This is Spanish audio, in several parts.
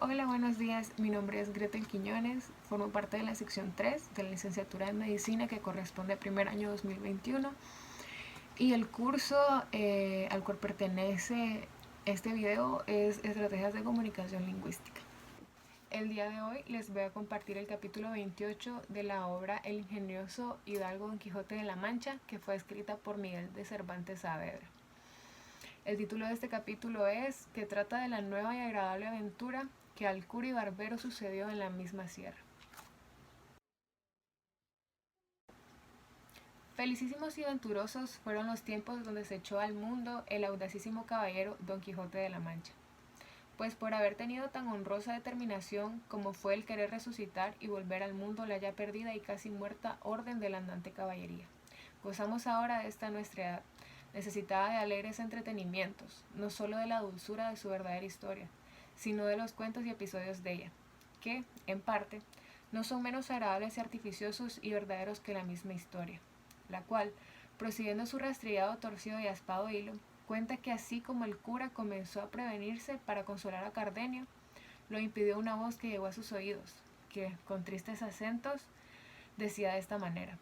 Hola, buenos días. Mi nombre es Gretel Quiñones. Formo parte de la sección 3 de la licenciatura en Medicina que corresponde al primer año 2021. Y el curso al cual pertenece este video es Estrategias de Comunicación Lingüística. El día de hoy les voy a compartir el capítulo 28 de la obra El ingenioso Hidalgo Don Quijote de la Mancha, que fue escrita por Miguel de Cervantes Saavedra. El título de este capítulo es que trata de la nueva y agradable aventura que al cura y barbero sucedió en la misma sierra. Felicísimos y venturosos fueron los tiempos donde se echó al mundo el audacísimo caballero Don Quijote de la Mancha, pues por haber tenido tan honrosa determinación como fue el querer resucitar y volver al mundo la ya perdida y casi muerta orden de la andante caballería, gozamos ahora de esta nuestra edad, necesitada de alegres entretenimientos, no sólo de la dulzura de su verdadera historia, sino de los cuentos y episodios de ella, que, en parte, no son menos agradables y artificiosos y verdaderos que la misma historia, la cual, prosiguiendo su rastrillado, torcido y aspado hilo, cuenta que así como el cura comenzó a prevenirse para consolar a Cardenio, lo impidió una voz que llegó a sus oídos, que, con tristes acentos, decía de esta manera: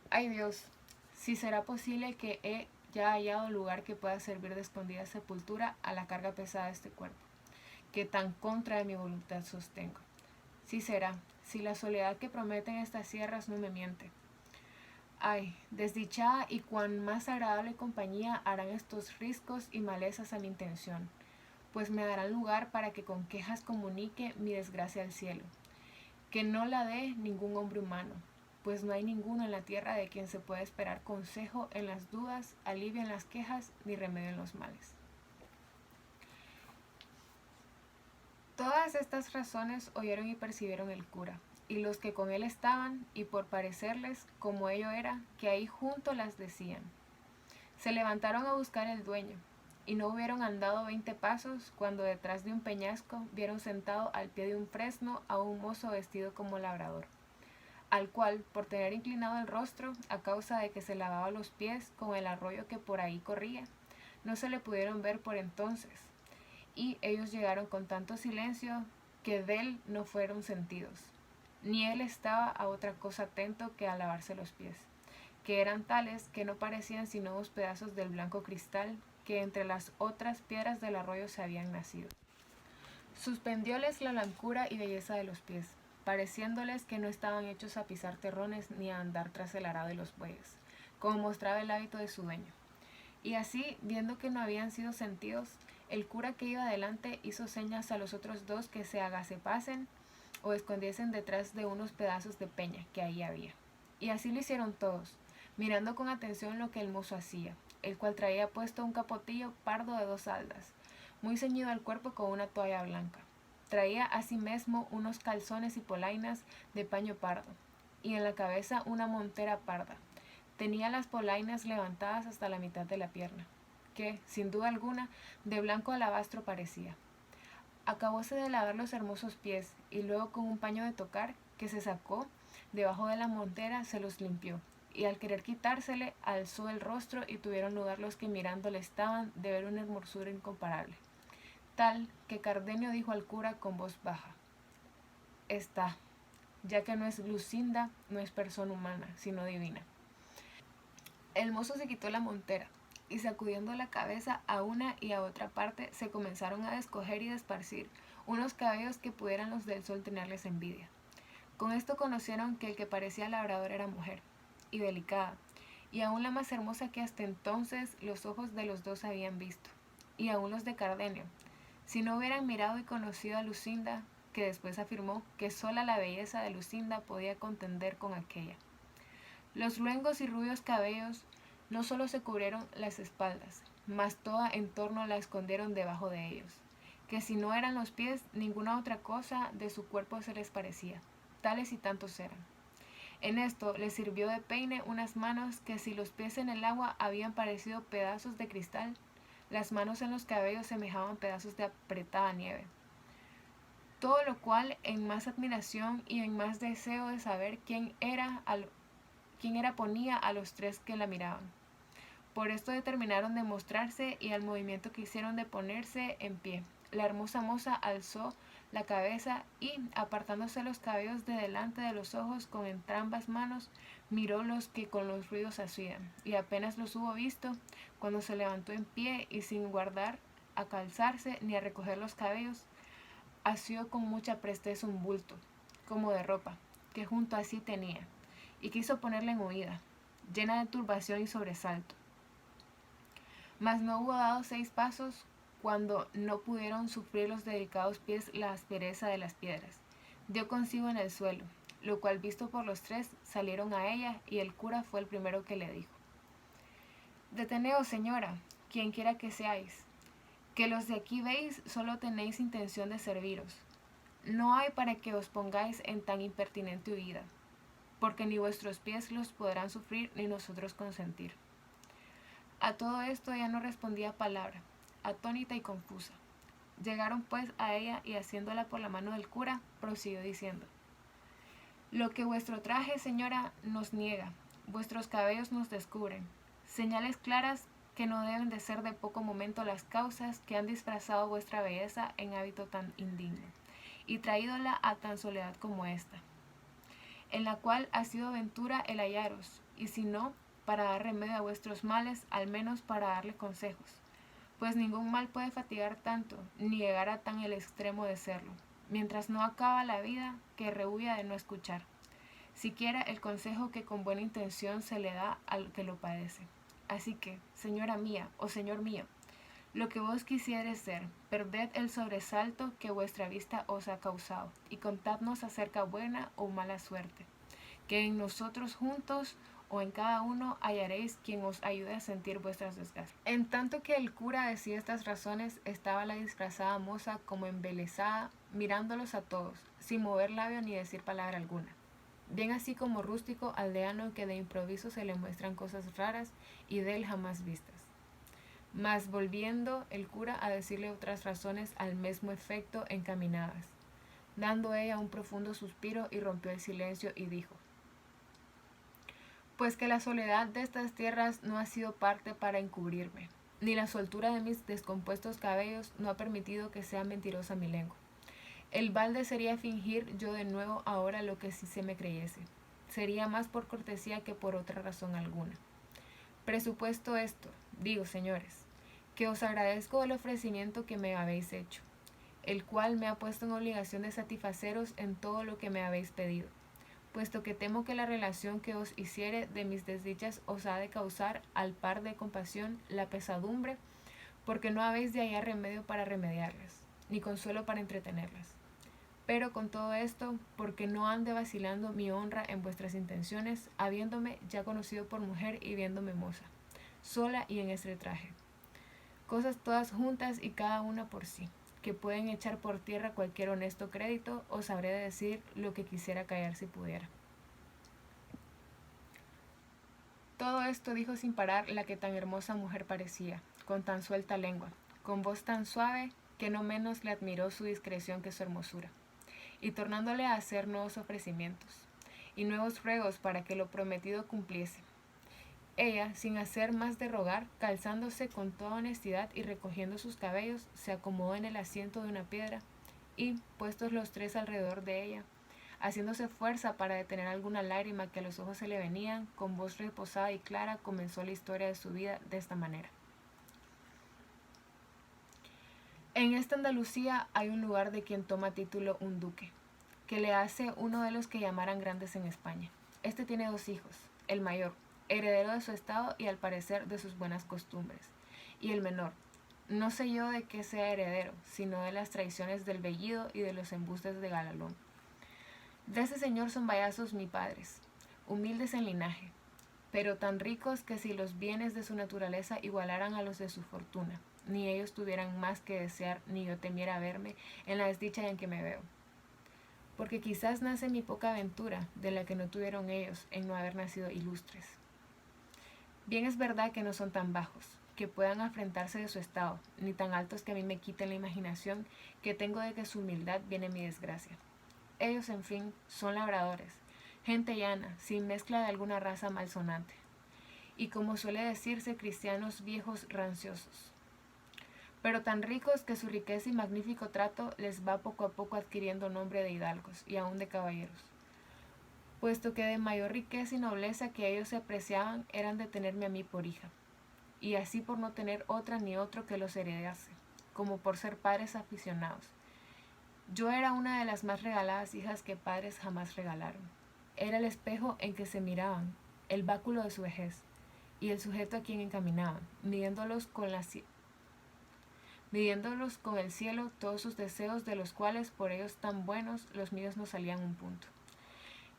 «Ay Dios, si será posible que he ya hallado lugar que pueda servir de escondida sepultura a la carga pesada de este cuerpo, que tan contra de mi voluntad sostengo. Sí será, si la soledad que prometen estas sierras no me miente. Ay, desdichada y cuán más agradable compañía harán estos riscos y malezas a mi intención, pues me darán lugar para que con quejas comunique mi desgracia al cielo, que no la dé ningún hombre humano, pues no hay ninguno en la tierra de quien se pueda esperar consejo en las dudas, alivio en las quejas, ni remedio en los males». Todas estas razones oyeron y percibieron el cura, y los que con él estaban, y por parecerles, como ello era, que ahí junto las decían. Se levantaron a buscar el dueño, y no hubieron andado 20 pasos, cuando detrás de un peñasco vieron sentado al pie de un fresno a un mozo vestido como labrador, al cual, por tener inclinado el rostro, a causa de que se lavaba los pies con el arroyo que por ahí corría, no se le pudieron ver por entonces, y ellos llegaron con tanto silencio que de él no fueron sentidos, ni él estaba a otra cosa atento que a lavarse los pies, que eran tales que no parecían sino dos pedazos del blanco cristal que entre las otras piedras del arroyo se habían nacido. Suspendióles la blancura y belleza de los pies, pareciéndoles que no estaban hechos a pisar terrones ni a andar tras el arado de los bueyes, como mostraba el hábito de su dueño. Y así, viendo que no habían sido sentidos, el cura que iba adelante hizo señas a los otros dos que se agacepasen o escondiesen detrás de unos pedazos de peña que ahí había. Y así lo hicieron todos, mirando con atención lo que el mozo hacía, el cual traía puesto un capotillo pardo de 2 haldas, muy ceñido al cuerpo con una toalla blanca. Traía asimismo unos calzones y polainas de paño pardo, y en la cabeza una montera parda. Tenía las polainas levantadas hasta la mitad de la pierna, que, sin duda alguna, de blanco alabastro parecía. Acabóse de lavar los hermosos pies, y luego con un paño de tocar, que se sacó debajo de la montera, se los limpió, y al querer quitársele, alzó el rostro, y tuvieron lugar los que mirándole estaban de ver una hermosura incomparable, tal que Cardenio dijo al cura con voz baja: «Está, ya que no es Lucinda, no es persona humana, sino divina». El mozo se quitó la montera, y sacudiendo la cabeza a una y a otra parte, se comenzaron a descoger y desparcir unos cabellos que pudieran los del sol tenerles envidia. Con esto conocieron que el que parecía labrador era mujer, y delicada, y aún la más hermosa que hasta entonces los ojos de los dos habían visto, y aún los de Cardenio, si no hubieran mirado y conocido a Lucinda, que después afirmó que sola la belleza de Lucinda podía contender con aquella. Los luengos y rubios cabellos no solo se cubrieron las espaldas, mas toda en torno la escondieron debajo de ellos, que si no eran los pies, ninguna otra cosa de su cuerpo se les parecía, tales y tantos eran. En esto les sirvió de peine unas manos que si los pies en el agua habían parecido pedazos de cristal, las manos en los cabellos semejaban pedazos de apretada nieve. Todo lo cual en más admiración y en más deseo de saber quién era ponía a los tres que la miraban. Por esto determinaron de mostrarse y al movimiento que hicieron de ponerse en pie, la hermosa moza alzó la cabeza y, apartándose los cabellos de delante de los ojos con entrambas manos, miró los que con los ruidos hacían, y apenas los hubo visto, cuando se levantó en pie y sin guardar a calzarse ni a recoger los cabellos, asió con mucha presteza un bulto, como de ropa, que junto a sí tenía, y quiso ponerla en huida, llena de turbación y sobresalto. Mas no hubo dado 6 pasos cuando no pudieron sufrir los delicados pies la aspereza de las piedras. Dio consigo en el suelo, lo cual visto por los 3 salieron a ella, y el cura fue el primero que le dijo: Deteneos, señora, quien quiera que seáis, que los de aquí veis solo tenéis intención de serviros. No hay para que os pongáis en tan impertinente huida, porque ni vuestros pies los podrán sufrir ni nosotros consentir. A todo esto ella no respondía palabra, atónita y confusa. Llegaron pues a ella, y asiéndola por la mano del cura, prosiguió diciendo: Lo que vuestro traje, señora, nos niega, vuestros cabellos nos descubren, señales claras que no deben de ser de poco momento las causas que han disfrazado vuestra belleza en hábito tan indigno, y traídola a tan soledad como esta, en la cual ha sido ventura el hallaros, y si no para dar remedio a vuestros males, al menos para darle consejos, pues ningún mal puede fatigar tanto, ni llegar a tan el extremo de serlo, mientras no acaba la vida, que rehuya de no escuchar, siquiera el consejo que con buena intención se le da al que lo padece. Así que, señora mía, o señor mío, lo que vos quisieres ser, perded el sobresalto que vuestra vista os ha causado, y contadnos acerca buena o mala suerte, que en nosotros juntos o en cada uno hallaréis quien os ayude a sentir vuestras desgracias. En tanto que el cura decía estas razones, estaba la disfrazada moza como embelesada, mirándolos a todos, sin mover labio ni decir palabra alguna, bien así como rústico aldeano que de improviso se le muestran cosas raras y de él jamás vistas. Mas volviendo el cura a decirle otras razones al mismo efecto encaminadas, dando ella un profundo suspiro, y rompió el silencio y dijo: Pues que la soledad de estas tierras no ha sido parte para encubrirme, ni la soltura de mis descompuestos cabellos no ha permitido que sea mentirosa mi lengua. El balde sería fingir yo de nuevo ahora lo que si se me creyese. Sería más por cortesía que por otra razón alguna. Presupuesto esto, digo, señores, que os agradezco el ofrecimiento que me habéis hecho, el cual me ha puesto en obligación de satisfaceros en todo lo que me habéis pedido, puesto que temo que la relación que os hiciere de mis desdichas os ha de causar, al par de compasión, la pesadumbre, porque no habéis de hallar remedio para remediarlas, ni consuelo para entretenerlas. Pero con todo esto, porque no ande vacilando mi honra en vuestras intenciones, habiéndome ya conocido por mujer y viéndome moza, sola y en este traje. Cosas todas juntas y cada una por sí, que pueden echar por tierra cualquier honesto crédito, os habré de decir lo que quisiera callar si pudiera. Todo esto dijo sin parar la que tan hermosa mujer parecía, con tan suelta lengua, con voz tan suave, que no menos le admiró su discreción que su hermosura, y tornándole a hacer nuevos ofrecimientos, y nuevos ruegos para que lo prometido cumpliese. Ella, sin hacer más de rogar, calzándose con toda honestidad y recogiendo sus cabellos, se acomodó en el asiento de una piedra, y, puestos los 3 alrededor de ella, haciéndose fuerza para detener alguna lágrima que a los ojos se le venían, con voz reposada y clara comenzó la historia de su vida de esta manera. En esta Andalucía hay un lugar de quien toma título un duque, que le hace uno de los que llamaran grandes en España. Este tiene 2 hijos, el mayor, heredero de su estado y al parecer de sus buenas costumbres, y el menor, no sé yo de qué sea heredero, sino de las traiciones del vellido y de los embustes de Galalón. De ese señor son vallazos mis padres, humildes en linaje, pero tan ricos que si los bienes de su naturaleza igualaran a los de su fortuna, ni ellos tuvieran más que desear, ni yo temiera verme en la desdicha en que me veo. Porque quizás nace mi poca aventura, de la que no tuvieron ellos, en no haber nacido ilustres. Bien es verdad que no son tan bajos, que puedan afrentarse de su estado, ni tan altos que a mí me quiten la imaginación que tengo de que su humildad viene mi desgracia. Ellos, en fin, son labradores, gente llana, sin mezcla de alguna raza malsonante, y como suele decirse, cristianos viejos ranciosos. pero tan ricos que su riqueza y magnífico trato les va poco a poco adquiriendo nombre de hidalgos y aún de caballeros, puesto que de mayor riqueza y nobleza que ellos se apreciaban eran de tenerme a mí por hija, y así por no tener otra ni otro que los heredase, como por ser padres aficionados. Yo era una de las más regaladas hijas que padres jamás regalaron. Era el espejo en que se miraban, el báculo de su vejez, y el sujeto a quien encaminaban, midiéndolos con el cielo todos sus deseos, de los cuales por ellos tan buenos los míos no salían un punto.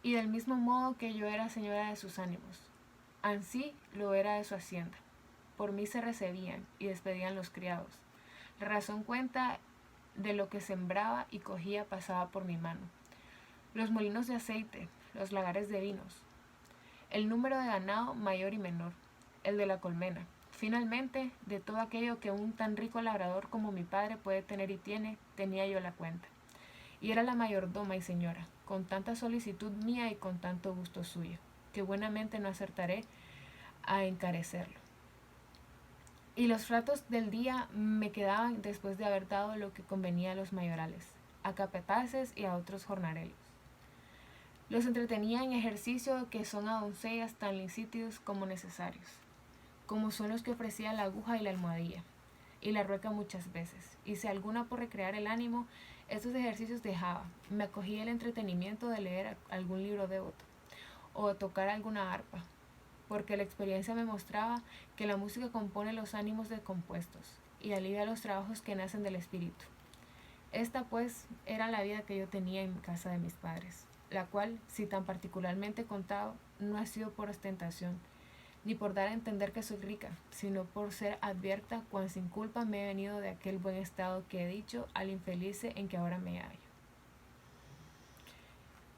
Y del mismo modo que yo era señora de sus ánimos, ansí lo era de su hacienda. Por mí se recibían y despedían los criados. La razón cuenta de lo que sembraba y cogía pasaba por mi mano. Los molinos de aceite, los lagares de vinos, el número de ganado mayor y menor, el de la colmena. Finalmente, de todo aquello que un tan rico labrador como mi padre puede tener y tiene, tenía yo la cuenta. Y era la mayordoma y señora, con tanta solicitud mía y con tanto gusto suyo, que buenamente no acertaré a encarecerlo. Y los ratos del día me quedaban después de haber dado lo que convenía a los mayorales, a capataces y a otros jornaleros. Los entretenía en ejercicio que son a doncellas tan lícitos como necesarios, como son los que ofrecía la aguja y la almohadilla, y la rueca muchas veces, y si alguna por recrear el ánimo, estos ejercicios dejaba, me acogía el entretenimiento de leer algún libro devoto, o de tocar alguna arpa, porque la experiencia me mostraba que la música compone los ánimos descompuestos, y alivia los trabajos que nacen del espíritu. Esta, pues, era la vida que yo tenía en casa de mis padres, la cual, si tan particularmente contado, no ha sido por ostentación, ni por dar a entender que soy rica, sino por ser advierta cuán sin culpa me he venido de aquel buen estado que he dicho al infeliz en que ahora me hallo.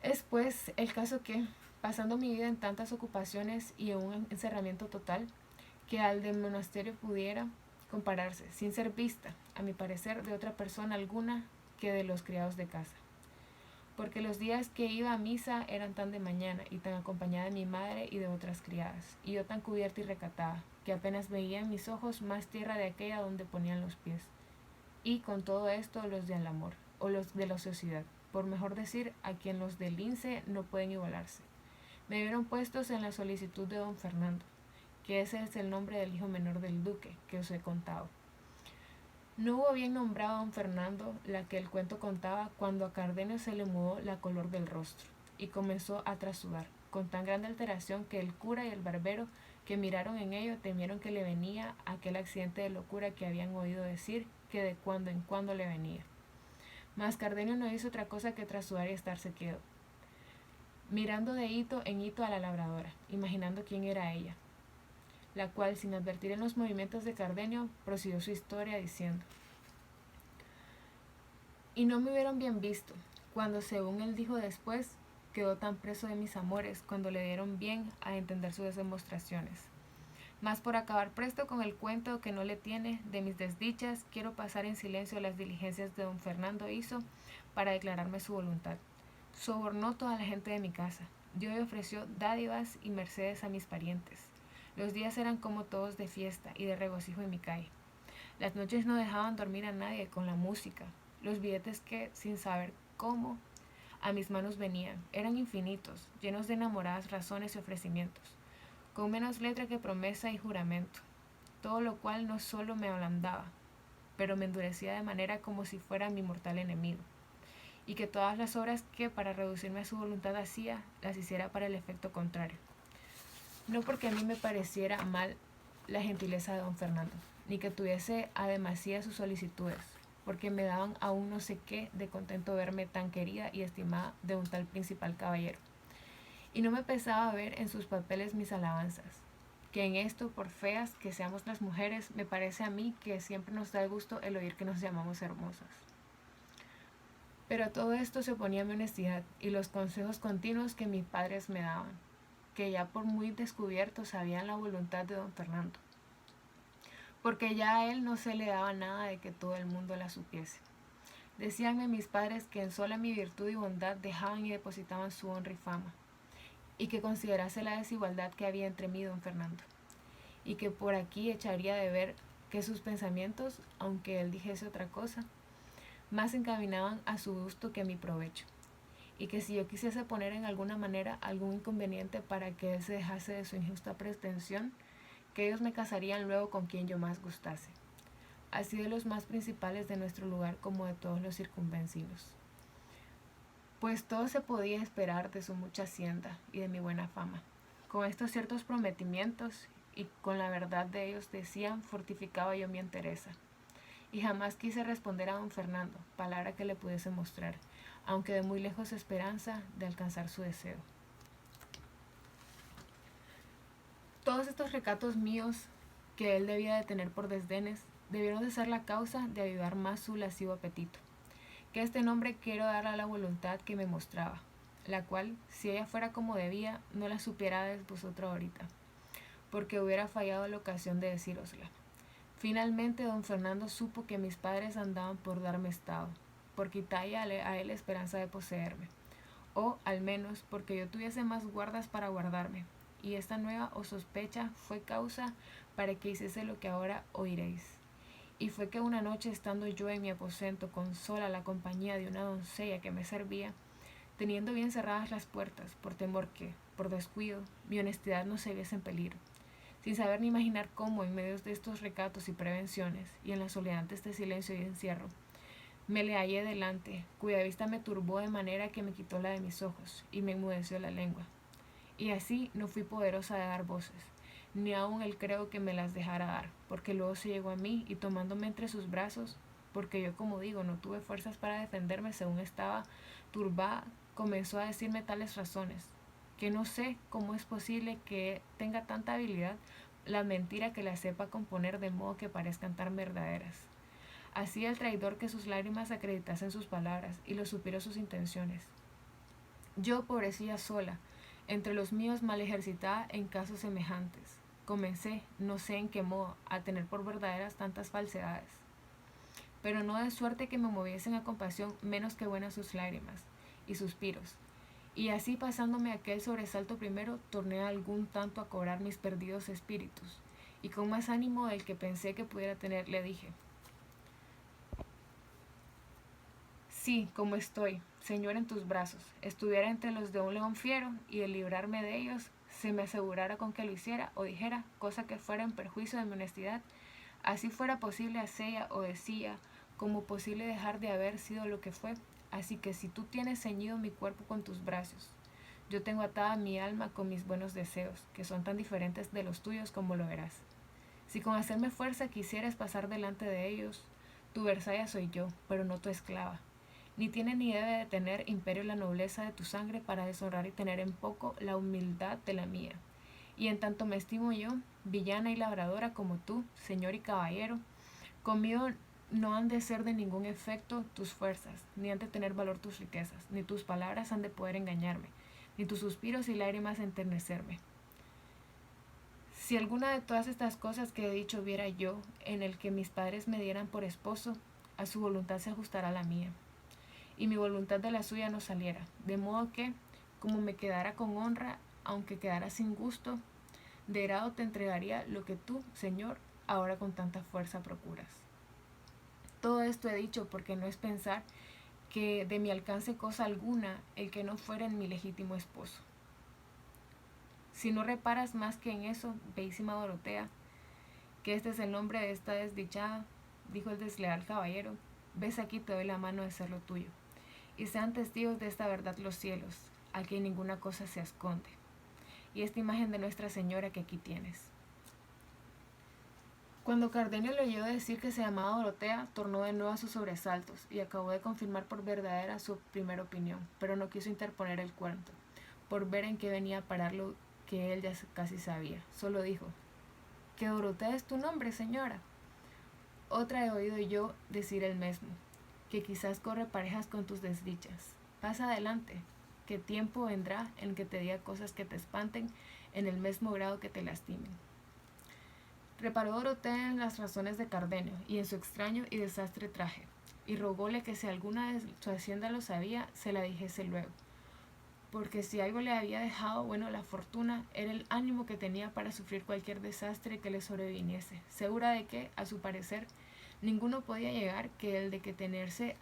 Es pues el caso que, pasando mi vida en tantas ocupaciones y en un encerramiento total, que al del monasterio pudiera compararse, sin ser vista, a mi parecer, de otra persona alguna que de los criados de casa. Porque los días que iba a misa eran tan de mañana y tan acompañada de mi madre y de otras criadas, y yo tan cubierta y recatada, que apenas veía en mis ojos más tierra de aquella donde ponían los pies. Y con todo esto los de al amor, o los de la ociosidad, por mejor decir, a quien los del lince no pueden igualarse. Me vieron puestos en la solicitud de don Fernando, que ese es el nombre del hijo menor del duque, que os he contado. No hubo bien nombrado a don Fernando la que el cuento contaba cuando a Cardenio se le mudó la color del rostro y comenzó a trasudar, con tan grande alteración que el cura y el barbero que miraron en ello temieron que le venía aquel accidente de locura que habían oído decir que de cuando en cuando le venía. Mas Cardenio no hizo otra cosa que trasudar y estarse quedo, mirando de hito en hito a la labradora, imaginando quién era ella, la cual, sin advertir en los movimientos de Cardenio, prosiguió su historia diciendo: y no me hubieron bien visto, cuando, según él dijo después, quedó tan preso de mis amores, cuando le dieron bien a entender sus demostraciones. Mas por acabar presto con el cuento que no le tiene de mis desdichas, quiero pasar en silencio las diligencias de don Fernando hizo para declararme su voluntad. Sobornó toda la gente de mi casa, dio y ofreció dádivas y mercedes a mis parientes. Los días eran como todos de fiesta y de regocijo en mi calle. Las noches no dejaban dormir a nadie con la música. Los billetes que, sin saber cómo, a mis manos venían, eran infinitos, llenos de enamoradas razones y ofrecimientos, con menos letra que promesa y juramento, todo lo cual no solo me ablandaba, pero me endurecía de manera como si fuera mi mortal enemigo, y que todas las obras que para reducirme a su voluntad hacía, las hiciera para el efecto contrario. No porque a mí me pareciera mal la gentileza de don Fernando, ni que tuviese a demasía sus solicitudes, porque me daban aún no sé qué de contento verme tan querida y estimada de un tal principal caballero. Y no me pesaba ver en sus papeles mis alabanzas, que en esto, por feas que seamos las mujeres, me parece a mí que siempre nos da el gusto el oír que nos llamamos hermosas. Pero a todo esto se oponía mi honestidad y los consejos continuos que mis padres me daban, que ya por muy descubierto sabían la voluntad de don Fernando, porque ya a él no se le daba nada de que todo el mundo la supiese. Decíanme mis padres que en sola mi virtud y bondad dejaban y depositaban su honra y fama, y que considerase la desigualdad que había entre mí y don Fernando, y que por aquí echaría de ver que sus pensamientos, aunque él dijese otra cosa, más se encaminaban a su gusto que a mi provecho, y que si yo quisiese poner en alguna manera algún inconveniente para que él se dejase de su injusta pretensión, que ellos me casarían luego con quien yo más gustase, así de los más principales de nuestro lugar como de todos los circunvencinos. Pues todo se podía esperar de su mucha hacienda y de mi buena fama. Con estos ciertos prometimientos y con la verdad de ellos decían, fortificaba yo mi entereza. Y jamás quise responder a don Fernando, palabra que le pudiese mostrar, aunque de muy lejos esperanza de alcanzar su deseo. Todos estos recatos míos que él debía de tener por desdenes debieron de ser la causa de avivar más su lascivo apetito, que este nombre quiero dar a la voluntad que me mostraba, la cual, si ella fuera como debía, no la supiérades vosotros ahorita, porque hubiera fallado la ocasión de decírosla. Finalmente don Fernando supo que mis padres andaban por darme estado, por quitarle a él esperanza de poseerme, o al menos porque yo tuviese más guardas para guardarme, y esta nueva o sospecha fue causa para que hiciese lo que ahora oiréis. Y fue que una noche, estando yo en mi aposento con sola la compañía de una doncella que me servía, teniendo bien cerradas las puertas, por temor que, por descuido, mi honestidad no se viese en peligro, sin saber ni imaginar cómo, en medio de estos recatos y prevenciones, y en la soledad de este silencio y encierro, me le hallé delante, cuya vista me turbó de manera que me quitó la de mis ojos, y me enmudeció la lengua. Y así no fui poderosa de dar voces, ni aun él creo que me las dejara dar, porque luego se llegó a mí, y tomándome entre sus brazos, porque yo, como digo, no tuve fuerzas para defenderme según estaba turbada, comenzó a decirme tales razones, que no sé cómo es posible que tenga tanta habilidad la mentira que la sepa componer de modo que parezcan tan verdaderas. Hacía el traidor que sus lágrimas acreditasen sus palabras y los suspiros sus intenciones. Yo, pobrecilla sola, entre los míos mal ejercitada en casos semejantes, comencé, no sé en qué modo, a tener por verdaderas tantas falsedades. Pero no de suerte que me moviesen a compasión menos que buenas sus lágrimas y suspiros. Y así, pasándome aquel sobresalto primero, torné algún tanto a cobrar mis perdidos espíritus, y con más ánimo del que pensé que pudiera tener, le dije: sí, como estoy, Señor, en tus brazos, estuviera entre los de un león fiero, y de librarme de ellos, se me asegurara con que lo hiciera o dijera cosa que fuera en perjuicio de mi honestidad, así fuera posible hacella o decía, como posible dejar de haber sido lo que fue. Así que si tú tienes ceñido mi cuerpo con tus brazos, yo tengo atada mi alma con mis buenos deseos, que son tan diferentes de los tuyos como lo verás. Si con hacerme fuerza quisieras pasar delante de ellos, tu Versaya soy yo, pero no tu esclava. Ni tiene ni debe de tener imperio la nobleza de tu sangre para deshonrar y tener en poco la humildad de la mía. Y en tanto me estimo yo, villana y labradora como tú, señor y caballero, conmigo no han de ser de ningún efecto tus fuerzas, ni han de tener valor tus riquezas, ni tus palabras han de poder engañarme, ni tus suspiros y lágrimas enternecerme. Si alguna de todas estas cosas que he dicho viera yo, en el que mis padres me dieran por esposo, a su voluntad se ajustará la mía, y mi voluntad de la suya no saliera, de modo que, como me quedara con honra, aunque quedara sin gusto, de grado te entregaría lo que tú, Señor, ahora con tanta fuerza procuras. Todo esto he dicho porque no es pensar que de mi alcance cosa alguna el que no fuera en mi legítimo esposo. Si no reparas más que en eso, bellísima Dorotea, que este es el nombre de esta desdichada, dijo el desleal caballero, ves aquí te doy la mano de ser lo tuyo, y sean testigos de esta verdad los cielos, a quien ninguna cosa se esconde, y esta imagen de Nuestra Señora que aquí tienes. Cuando Cardenio le oyó decir que se llamaba Dorotea, tornó de nuevo a sus sobresaltos y acabó de confirmar por verdadera su primera opinión, pero no quiso interponer el cuento, por ver en qué venía a parar lo que él ya casi sabía. Solo dijo: ¿que Dorotea es tu nombre, señora? Otra he oído yo decir el mismo, que quizás corre parejas con tus desdichas. Pasa adelante, que tiempo vendrá en que te diga cosas que te espanten en el mismo grado que te lastimen. Reparó Dorotea en las razones de Cardenio y en su extraño y desastre traje, y rogóle que si alguna de su hacienda lo sabía, se la dijese luego, porque si algo le había dejado bueno la fortuna, era el ánimo que tenía para sufrir cualquier desastre que le sobreviniese, segura de que, a su parecer, ninguno podía llegar que el de que tenerse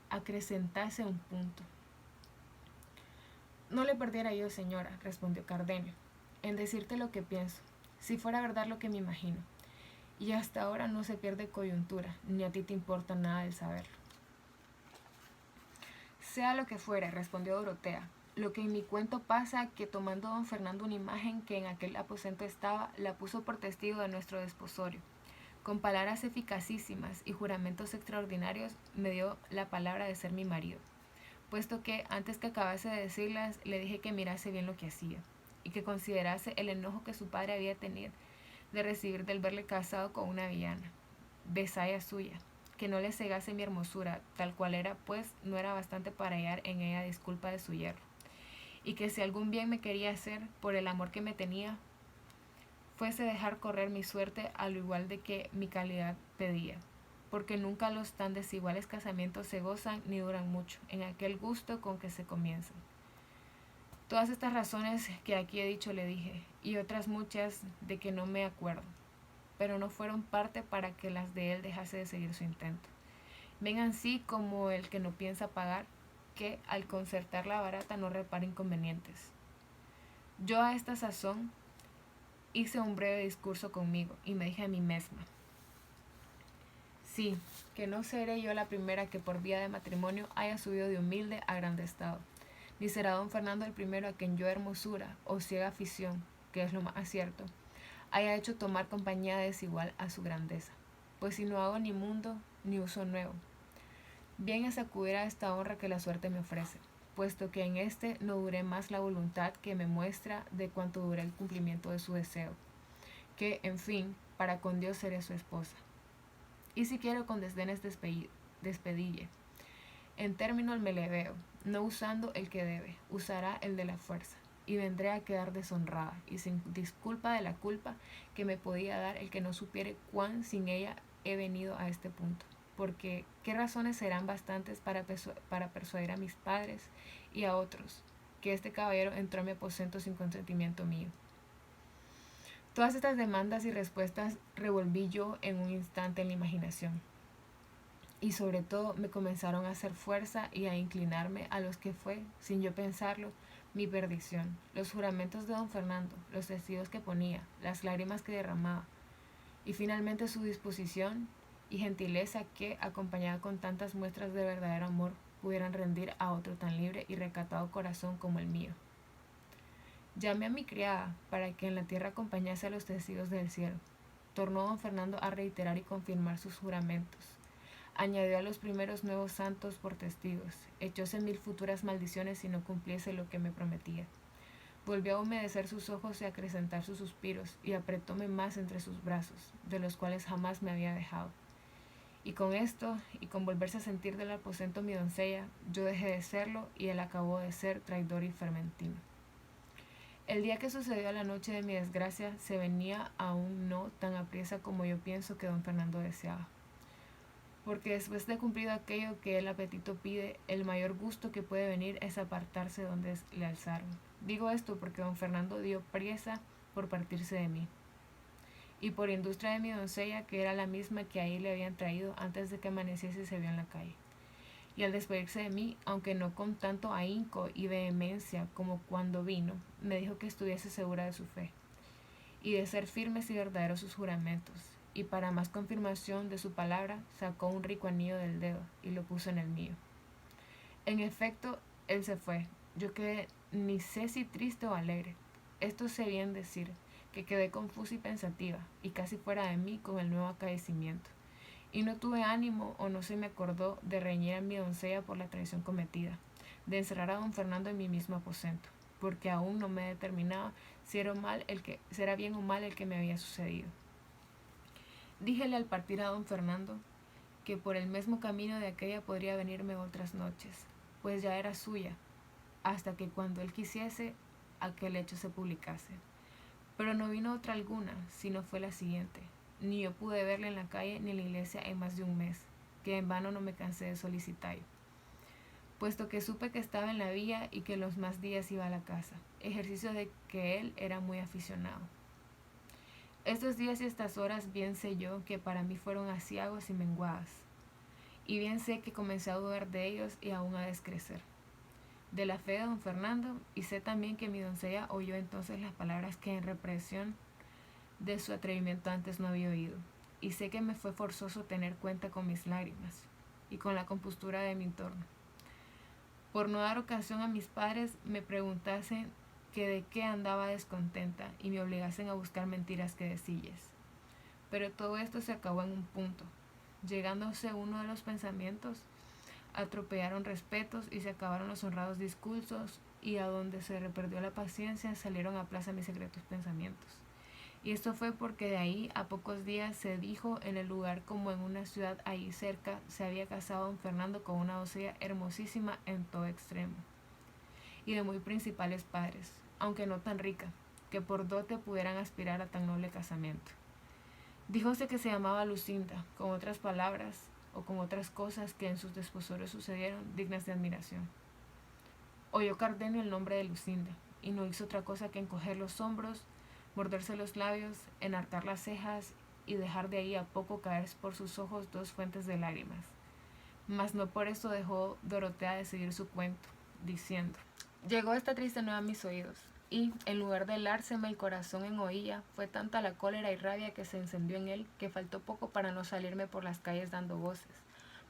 acrecentase un punto. No le perdiera yo, señora, respondió Cardenio, en decirte lo que pienso, si fuera verdad lo que me imagino. Y hasta ahora no se pierde coyuntura, ni a ti te importa nada el saberlo. Sea lo que fuere, respondió Dorotea, lo que en mi cuento pasa que tomando don Fernando una imagen que en aquel aposento estaba, la puso por testigo de nuestro desposorio. Con palabras eficacísimas y juramentos extraordinarios me dio la palabra de ser mi marido, puesto que antes que acabase de decirlas le dije que mirase bien lo que hacía, y que considerase el enojo que su padre había tenido de recibir del verle casado con una villana, besaya suya, que no le cegase mi hermosura, tal cual era, pues no era bastante para hallar en ella disculpa de su yerro, y que si algún bien me quería hacer, por el amor que me tenía, fuese dejar correr mi suerte a lo igual de que mi calidad pedía, porque nunca los tan desiguales casamientos se gozan ni duran mucho, en aquel gusto con que se comienzan. Todas estas razones que aquí he dicho le dije, y otras muchas de que no me acuerdo, pero no fueron parte para que las de él dejase de seguir su intento. Ven así como el que no piensa pagar, que al concertar la barata no repara inconvenientes. Yo a esta sazón hice un breve discurso conmigo y me dije a mí misma, sí, que no seré yo la primera que por vía de matrimonio haya subido de humilde a grande estado, ni será don Fernando el primero a quien yo hermosura o ciega afición, que es lo más cierto, haya hecho tomar compañía desigual a su grandeza, pues si no hago ni mundo ni uso nuevo, bien es acudir a esta honra que la suerte me ofrece, puesto que en este no duré más la voluntad que me muestra de cuanto dura el cumplimiento de su deseo, que, en fin, para con Dios seré su esposa. Y si quiero con desdenes despedille, en término me le veo, no usando el que debe, usará el de la fuerza, y vendré a quedar deshonrada, y sin disculpa de la culpa que me podía dar el que no supiere cuán sin ella he venido a este punto, porque qué razones serán bastantes para persuadir a mis padres y a otros, que este caballero entró a mi aposento sin consentimiento mío. Todas estas demandas y respuestas revolví yo en un instante en la imaginación, y sobre todo me comenzaron a hacer fuerza y a inclinarme a los que fue, sin yo pensarlo, mi perdición, los juramentos de don Fernando, los testigos que ponía, las lágrimas que derramaba, y finalmente su disposición y gentileza que, acompañada con tantas muestras de verdadero amor, pudieran rendir a otro tan libre y recatado corazón como el mío. Llamé a mi criada para que en la tierra acompañase a los testigos del cielo. Tornó don Fernando a reiterar y confirmar sus juramentos. Añadió a los primeros nuevos santos por testigos. Echóse 1000 futuras maldiciones si no cumpliese lo que me prometía. Volvió a humedecer sus ojos y a acrecentar sus suspiros, y apretóme más entre sus brazos, de los cuales jamás me había dejado. Y con esto, y con volverse a sentir del aposento mi doncella, yo dejé de serlo, y él acabó de ser traidor y fermentino. El día que sucedió la noche de mi desgracia se venía aún no tan apriesa como yo pienso que don Fernando deseaba. Porque después de cumplido aquello que el apetito pide, el mayor gusto que puede venir es apartarse donde le alzaron. Digo esto porque don Fernando dio priesa por partirse de mí, y por industria de mi doncella, que era la misma que ahí le habían traído antes de que amaneciese, se vio en la calle. Y al despedirse de mí, aunque no con tanto ahínco y vehemencia como cuando vino, me dijo que estuviese segura de su fe, y de ser firmes y verdaderos sus juramentos, y para más confirmación de su palabra, sacó un rico anillo del dedo y lo puso en el mío. En efecto, él se fue. Yo quedé ni sé si triste o alegre. Esto sé bien decir, que quedé confusa y pensativa, y casi fuera de mí con el nuevo acaecimiento. Y no tuve ánimo o no se me acordó de reñir a mi doncella por la traición cometida, de encerrar a don Fernando en mi mismo aposento, porque aún no me determinaba si era bien o mal el que me había sucedido. Díjele al partir a don Fernando que por el mismo camino de aquella podría venirme otras noches, pues ya era suya, hasta que cuando él quisiese aquel hecho se publicase. Pero no vino otra alguna, sino fue la siguiente. Ni yo pude verle en la calle ni en la iglesia en más de un mes, que en vano no me cansé de solicitar. puesto que supe que estaba en la villa y que los más días iba a la casa, ejercicio de que él era muy aficionado. Estos días y estas horas bien sé yo que para mí fueron aciagos y menguadas, y bien sé que comencé a dudar de ellos y aún a descrecer de la fe de don Fernando, y sé también que mi doncella oyó entonces las palabras que en represión de su atrevimiento antes no había oído, y sé que me fue forzoso tener cuenta con mis lágrimas y con la compostura de mi entorno, por no dar ocasión a mis padres me preguntasen que de qué andaba descontenta y me obligasen a buscar mentiras que decilles. Pero todo esto se acabó en un punto. Llegándose uno de los pensamientos, atropellaron respetos y se acabaron los honrados discursos, y a donde se reperdió la paciencia salieron a plaza mis secretos pensamientos. Y esto fue porque de ahí a pocos días se dijo en el lugar como en una ciudad allí cerca se había casado don Fernando con una doncella hermosísima en todo extremo y de muy principales padres, aunque no tan rica, que por dote pudieran aspirar a tan noble casamiento. Díjose que se llamaba Lucinda, con otras palabras o con otras cosas que en sus desposorios sucedieron dignas de admiración. Oyó Cardenio el nombre de Lucinda, y no hizo otra cosa que encoger los hombros, morderse los labios, enarcar las cejas y dejar de ahí a poco caer por sus ojos dos fuentes de lágrimas. Mas no por eso dejó Dorotea de seguir su cuento, diciendo: llegó esta triste nueva a mis oídos, y, en lugar de helárseme el corazón en oilla, fue tanta la cólera y rabia que se encendió en él que faltó poco para no salirme por las calles dando voces,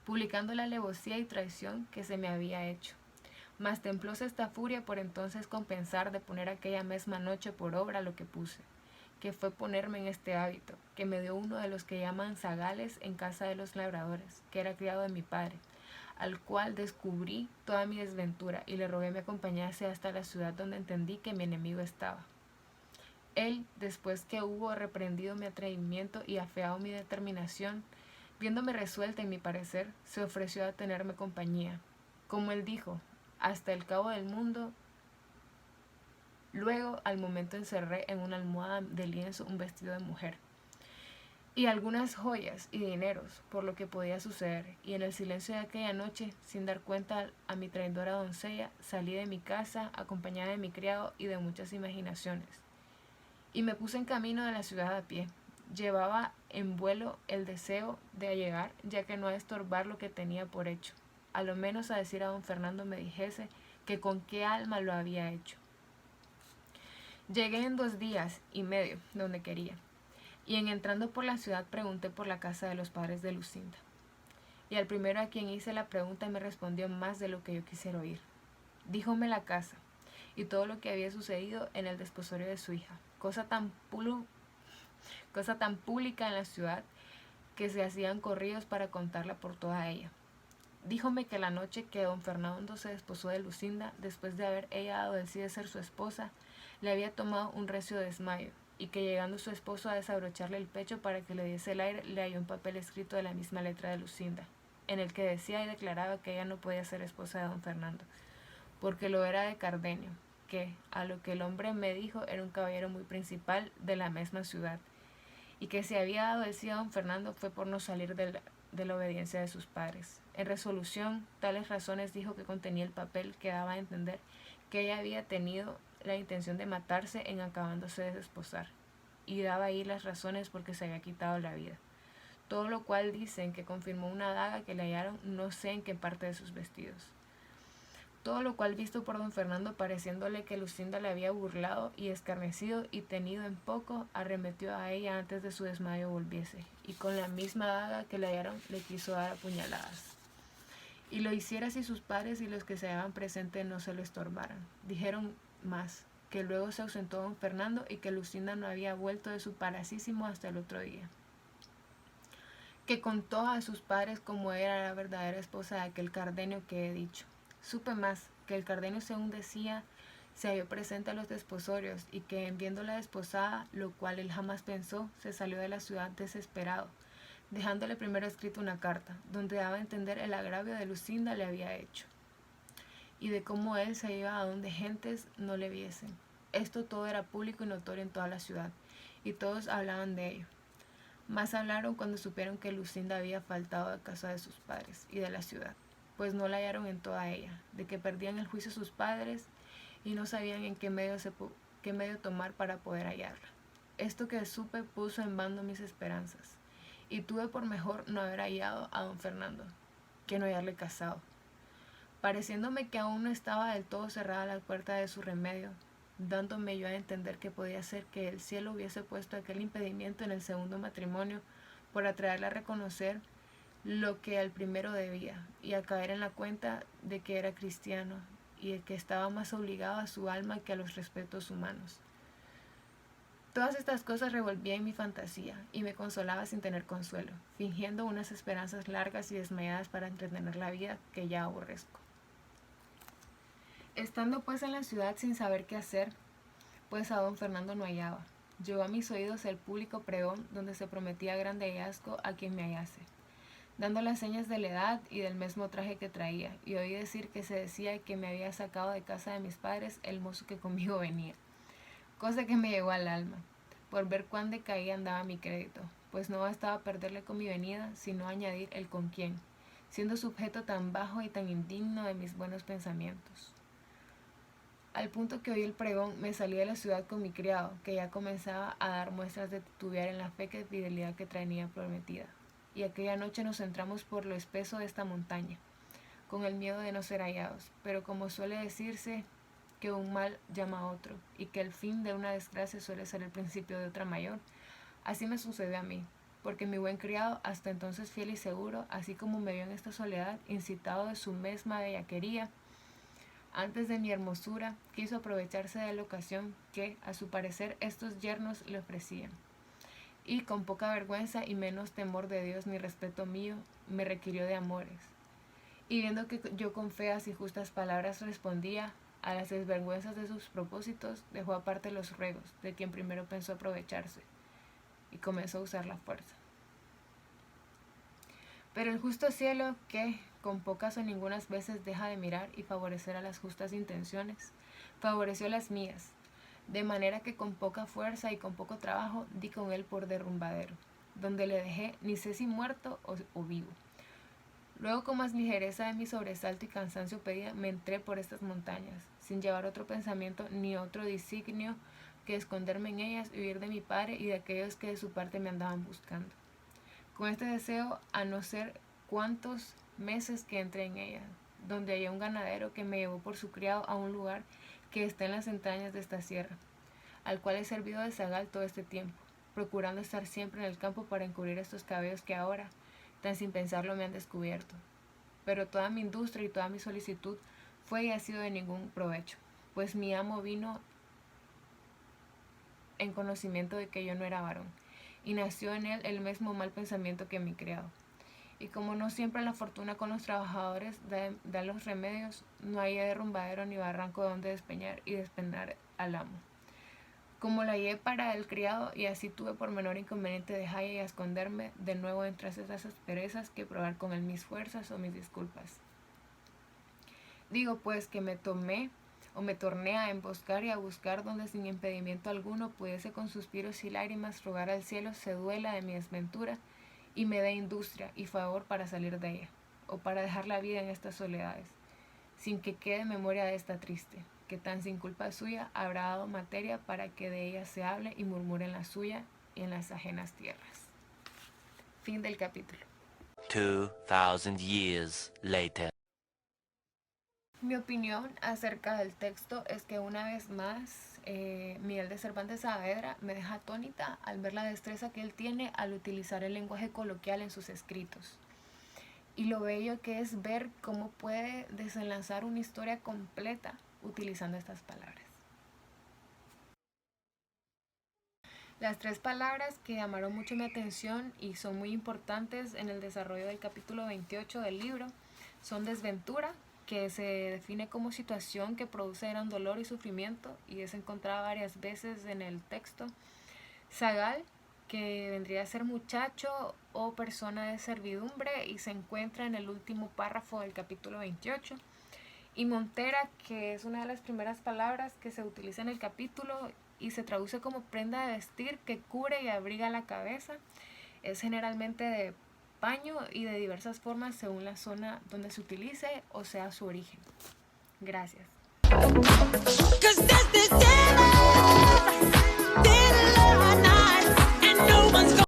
publicando la alevosía y traición que se me había hecho. Mas templóse esta furia por entonces compensar de poner aquella mesma noche por obra lo que puse, que fue ponerme en este hábito, que me dio uno de los que llaman zagales en casa de los labradores, que era criado de mi padre, al cual descubrí toda mi desventura y le rogué me acompañase hasta la ciudad donde entendí que mi enemigo estaba. Él, después que hubo reprendido mi atrevimiento y afeado mi determinación, viéndome resuelta en mi parecer, se ofreció a tenerme compañía. Como él dijo, hasta el cabo del mundo. Luego, al momento encerré en una almohada de lienzo un vestido de mujer y algunas joyas y dineros por lo que podía suceder, y en el silencio de aquella noche, sin dar cuenta a mi traidora doncella, salí de mi casa acompañada de mi criado y de muchas imaginaciones, y me puse en camino de la ciudad a pie. Llevaba en vuelo el deseo de llegar, ya que no a estorbar lo que tenía por hecho, a lo menos a decir a don Fernando me dijese que con qué alma lo había hecho. Llegué en 2 días y medio donde quería, y en entrando por la ciudad pregunté por la casa de los padres de Lucinda, y al primero a quien hice la pregunta me respondió más de lo que yo quisiera oír. Díjome la casa y todo lo que había sucedido en el desposorio de su hija, cosa tan pública en la ciudad que se hacían corridos para contarla por toda ella. Díjome que la noche que don Fernando se desposó de Lucinda, después de haber ella dado el sí de ser su esposa, le había tomado un recio desmayo, y que llegando su esposo a desabrocharle el pecho para que le diese el aire, le halló un papel escrito de la misma letra de Lucinda, en el que decía y declaraba que ella no podía ser esposa de don Fernando, porque lo era de Cardenio, que, a lo que el hombre me dijo, era un caballero muy principal de la misma ciudad, y que si había dado el sí a don Fernando fue por no salir de la obediencia de sus padres. En resolución, tales razones dijo que contenía el papel que daba a entender que ella había tenido la intención de matarse en acabándose de desposar, y daba ahí las razones por que se había quitado la vida. Todo lo cual dicen que confirmó una daga que le hallaron no sé en qué parte de sus vestidos. Todo lo cual visto por don Fernando, pareciéndole que Lucinda le había burlado y escarnecido y tenido en poco, arremetió a ella antes de su desmayo volviese, y con la misma daga que le hallaron le quiso dar a puñaladas. Y lo hiciera si sus padres y los que se hallaban presentes no se lo estorbaran. Dijeron más, que luego se ausentó don Fernando y que Lucinda no había vuelto de su palacísimo hasta el otro día. Que contó a sus padres cómo era la verdadera esposa de aquel Cardenio que he dicho. Supe más, que el Cardenio, según decía, se halló presente a los desposorios, y que en viéndola desposada, lo cual él jamás pensó, se salió de la ciudad desesperado, dejándole primero escrito una carta, donde daba a entender el agravio de Lucinda le había hecho, y de cómo él se iba a donde gentes no le viesen. Esto todo era público y notorio en toda la ciudad, y todos hablaban de ello. Más hablaron cuando supieron que Lucinda había faltado a casa de sus padres y de la ciudad, pues no la hallaron en toda ella, de que perdían el juicio sus padres y no sabían en qué medio tomar para poder hallarla. Esto que supe puso en vano mis esperanzas, y tuve por mejor no haber hallado a don Fernando, que no hallarle casado. Pareciéndome que aún no estaba del todo cerrada la puerta de su remedio, dándome yo a entender que podía ser que el cielo hubiese puesto aquel impedimento en el segundo matrimonio por atraerla a reconocer lo que al primero debía, y a caer en la cuenta de que era cristiano, y de que estaba más obligado a su alma que a los respetos humanos. Todas estas cosas revolvía en mi fantasía, y me consolaba sin tener consuelo, fingiendo unas esperanzas largas y desmayadas para entretener la vida que ya aborrezco. Estando pues en la ciudad sin saber qué hacer, pues a don Fernando no hallaba, llegó a mis oídos el público pregón donde se prometía grande hallazgo a quien me hallase, dando las señas de la edad y del mismo traje que traía, y oí decir que se decía que me había sacado de casa de mis padres el mozo que conmigo venía, cosa que me llegó al alma, por ver cuán decaída andaba mi crédito, pues no bastaba perderle con mi venida, sino añadir el con quién, siendo sujeto tan bajo y tan indigno de mis buenos pensamientos. Al punto que oí el pregón, me salí de la ciudad con mi criado, que ya comenzaba a dar muestras de titubear en la fe y fidelidad que tenía prometida. Y aquella noche nos entramos por lo espeso de esta montaña, con el miedo de no ser hallados, pero como suele decirse que un mal llama a otro, y que el fin de una desgracia suele ser el principio de otra mayor, así me sucedió a mí, porque mi buen criado, hasta entonces fiel y seguro, así como me vio en esta soledad, incitado de su misma bellaquería, antes de mi hermosura, quiso aprovecharse de la ocasión que, a su parecer, estos yernos le ofrecían. Y con poca vergüenza y menos temor de Dios ni respeto mío, me requirió de amores. Y viendo que yo con feas y justas palabras respondía a las desvergüenzas de sus propósitos, dejó aparte los ruegos, de quien primero pensó aprovecharse, y comenzó a usar la fuerza. Pero el justo cielo, que con pocas o ningunas veces deja de mirar y favorecer a las justas intenciones, favoreció las mías, de manera que con poca fuerza y con poco trabajo di con él por derrumbadero, donde le dejé ni sé si muerto o vivo. Luego, con más ligereza de mi sobresalto y cansancio pedida, me entré por estas montañas, sin llevar otro pensamiento ni otro designio que esconderme en ellas y huir de mi padre y de aquellos que de su parte me andaban buscando. Con este deseo, a no ser cuántos meses que entré en ella, donde hallé un ganadero que me llevó por su criado a un lugar que está en las entrañas de esta sierra, al cual he servido de zagal todo este tiempo, procurando estar siempre en el campo para encubrir estos cabellos que ahora, tan sin pensarlo, me han descubierto. Pero toda mi industria y toda mi solicitud fue y ha sido de ningún provecho, pues mi amo vino en conocimiento de que yo no era varón, y nació en él el mismo mal pensamiento que mi criado. Y como no siempre la fortuna con los trabajadores da los remedios, no hay derrumbadero ni barranco donde despeñar y despenar al amo. Como la hallé para el criado, y así tuve por menor inconveniente dejar y esconderme de nuevo entre esas asperezas que probar con él mis fuerzas o mis disculpas. Digo pues que me torné a emboscar y a buscar donde sin impedimento alguno pudiese con suspiros y lágrimas rogar al cielo se duela de mi desventura y me dé industria y favor para salir de ella, o para dejar la vida en estas soledades, sin que quede memoria de esta triste, que tan sin culpa suya habrá dado materia para que de ella se hable y murmure en la suya y en las ajenas tierras. Fin del capítulo. 2000 years later. Mi opinión acerca del texto es que una vez más Miguel de Cervantes Saavedra me deja atónita al ver la destreza que él tiene al utilizar el lenguaje coloquial en sus escritos. Y lo bello que es ver cómo puede desenlazar una historia completa utilizando estas palabras. Las tres palabras que llamaron mucho mi atención y son muy importantes en el desarrollo del capítulo 28 del libro son desventura, que se define como situación que produce gran dolor y sufrimiento y es encontrada varias veces en el texto. Zagal, que vendría a ser muchacho o persona de servidumbre y se encuentra en el último párrafo del capítulo 28. Y montera, que es una de las primeras palabras que se utiliza en el capítulo y se traduce como prenda de vestir que cubre y abriga la cabeza. Es generalmente de paño y de diversas formas según la zona donde se utilice o sea su origen. Gracias. 'Cause there's this